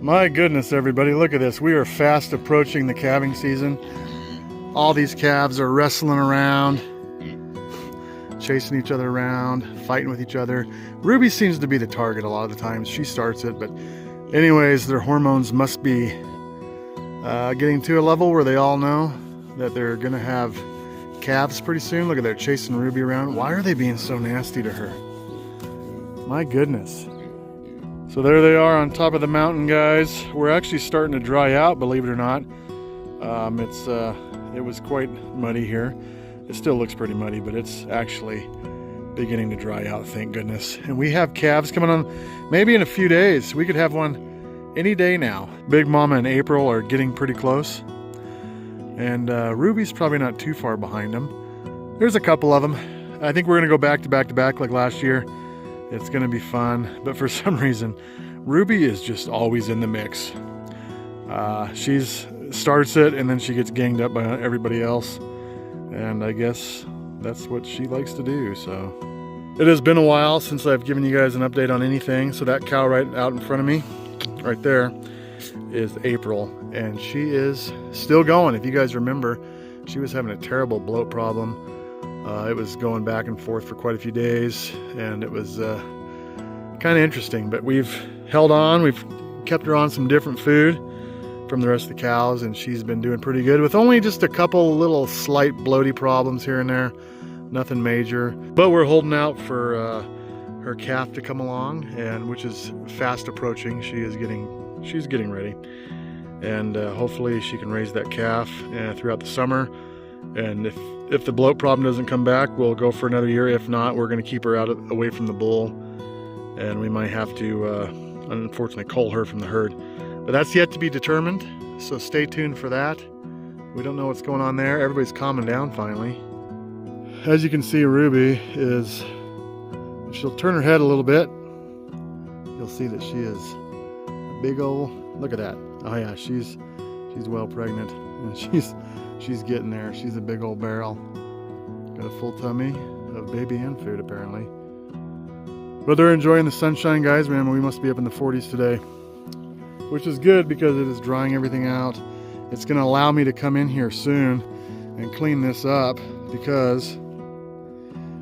My goodness, everybody, look at this. We are fast approaching the calving season. All these calves are wrestling around, chasing each other around, fighting with each other. Ruby seems to be the target a lot of the times. She starts it, but anyways, their hormones must be getting to a level where they all know that they're gonna have calves pretty soon. Look at they're chasing Ruby around. Why are they being so nasty to her? My goodness. So there they are on top of the mountain, guys. We're actually starting to dry out, believe it or not. It was quite muddy here. It still looks pretty muddy, but it's actually beginning to dry out, thank goodness. And we have calves coming on maybe in a few days. We could have one any day now. Big Mama and April are getting pretty close. And Ruby's probably not too far behind them. There's a couple of them. I think we're gonna go back to back to back like last year. It's gonna be fun, but for some reason, Ruby is just always in the mix. She starts it and then she gets ganged up by everybody else. And I guess that's what she likes to do, so. It has been a while since I've given you guys an update on anything. So that cow right out in front of me, right there, is April. And she is still going. If you guys remember, she was having a terrible bloat problem. It was going back and forth for quite a few days, and it was kind of interesting, but we've held on. We've kept her on some different food from the rest of the cows, and she's been doing pretty good with only just a couple little slight bloaty problems here and there. Nothing major, but we're holding out for her calf to come along, and which is fast approaching. She's getting ready, and hopefully she can raise that calf throughout the summer. And if the bloat problem doesn't come back, we'll go for another year. If not, we're going to keep her away from the bull, and we might have to unfortunately cull her from the herd, but that's yet to be determined, so stay tuned for that. We don't know what's going on there. Everybody's calming down finally. As you can see, Ruby is, if she'll turn her head a little bit, you'll see that she is a big old, look at that. Oh yeah, she's well pregnant, and she's getting there. She's a big old barrel. Got a full tummy of baby and food apparently. But they're enjoying the sunshine, guys. Man, we must be up in the 40s today, which is good because it is drying everything out. It's gonna allow me to come in here soon and clean this up because,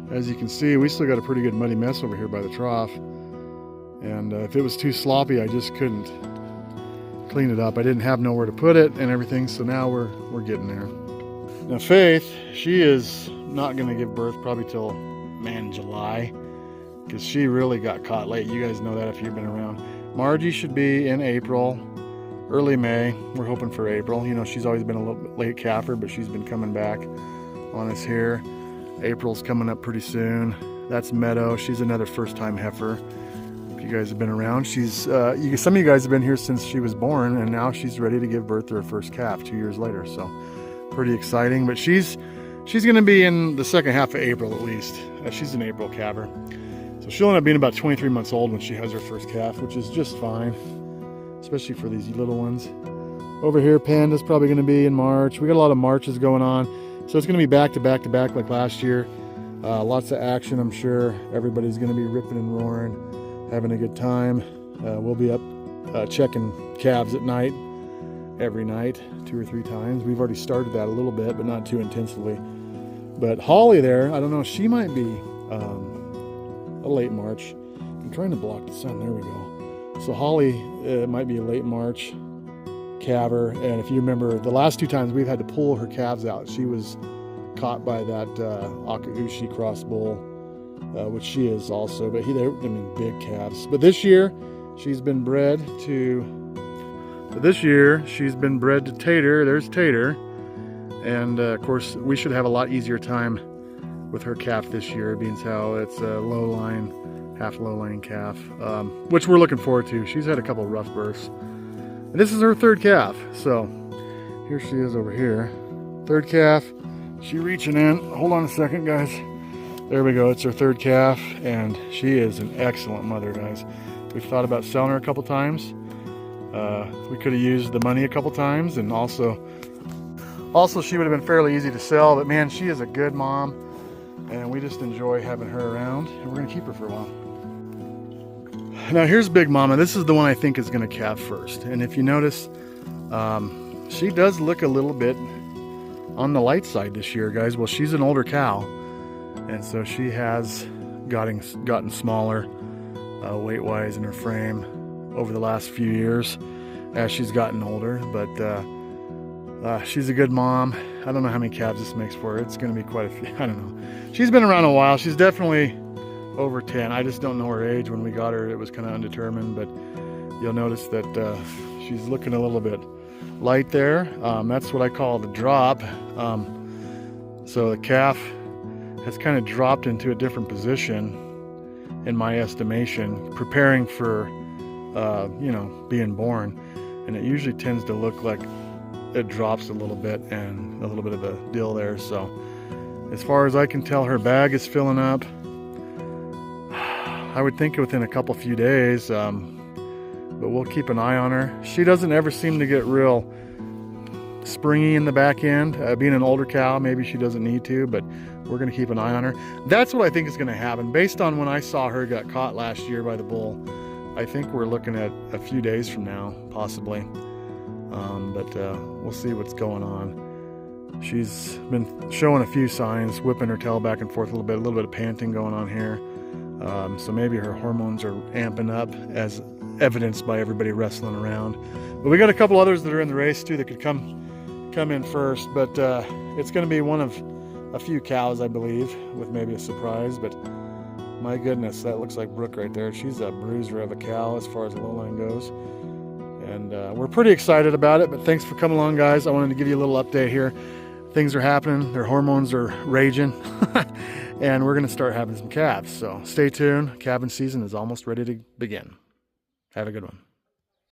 as you can see, we still got a pretty good muddy mess over here by the trough. And if it was too sloppy, I just couldn't clean it up. I didn't have nowhere to put it and everything, so now we're getting there. Now Faith, she is not gonna give birth probably till, man, July, because she really got caught late. You guys know that if you've been around. Margie should be in April, early May. We're hoping for April. You know, she's always been a little bit late calfer, but she's been coming back on us here. April's coming up pretty soon. That's Meadow. She's another first-time heifer. You guys have been around. She's some of you guys have been here since she was born, and now she's ready to give birth to her first calf 2 years later, so pretty exciting. But she's gonna be in the second half of April at least. She's an April calver, so she'll end up being about 23 months old when she has her first calf, which is just fine, especially for these little ones. Over here, Panda's probably gonna be in March. We got a lot of Marches going on, so it's gonna be back to back to back like last year. Lots of action, I'm sure. Everybody's gonna be ripping and roaring, having a good time. We'll be up checking calves at night, every night, 2 or 3 times. We've already started that a little bit, but not too intensively. But Holly there, I don't know, she might be a late March. I'm trying to block the sun, there we go. So Holly might be a late March calver, and if you remember, the last 2 times we've had to pull her calves out. She was caught by that Akaushi cross bull, which she is also, but they're big calves. But this year she's been bred to Tater. There's Tater, and of course we should have a lot easier time with her calf this year, being how it's a low line, half low line calf, which we're looking forward to. She's had a couple rough births, and this is her 3rd calf. So here she is over here, 3rd calf. She reaching in. Hold on a second, guys. There we go. It's her 3rd calf, and she is an excellent mother, guys. We've thought about selling her a couple times. We could have used the money a couple times, and also she would have been fairly easy to sell, but man, she is a good mom, and we just enjoy having her around, and we're gonna keep her for a while. Now here's Big Mama. This is the one I think is going to calve first. And if you notice, she does look a little bit on the light side this year, guys. Well, she's an older cow, and so she has gotten smaller weight-wise in her frame over the last few years as she's gotten older. But she's a good mom. I don't know how many calves this makes for her. It's going to be quite a few. I don't know. She's been around a while. She's definitely over 10. I just don't know her age. When we got her, it was kind of undetermined, but you'll notice that she's looking a little bit light there. That's what I call the drop. So the calf has kind of dropped into a different position in my estimation, preparing for you know, being born, and it usually tends to look like it drops a little bit and a little bit of a dill there. So as far as I can tell, her bag is filling up. I would think within a few days, but we'll keep an eye on her. She doesn't ever seem to get real springy in the back end. Being an older cow, maybe she doesn't need to, but we're going to keep an eye on her. That's what I think is going to happen. Based on when I saw her got caught last year by the bull, I think we're looking at a few days from now, possibly. But we'll see what's going on. She's been showing a few signs, whipping her tail back and forth a little bit of panting going on here. So maybe her hormones are amping up, as evidenced by everybody wrestling around. But we got a couple others that are in the race too that could come in first. But it's going to be one of a few cows, I believe, with maybe a surprise. But my goodness, that looks like Brooke right there. She's a bruiser of a cow as far as the low line goes. And we're pretty excited about it. But thanks for coming along, guys. I wanted to give you a little update here. Things are happening. Their hormones are raging. And we're going to start having some calves. So stay tuned. Calving season is almost ready to begin. Have a good one.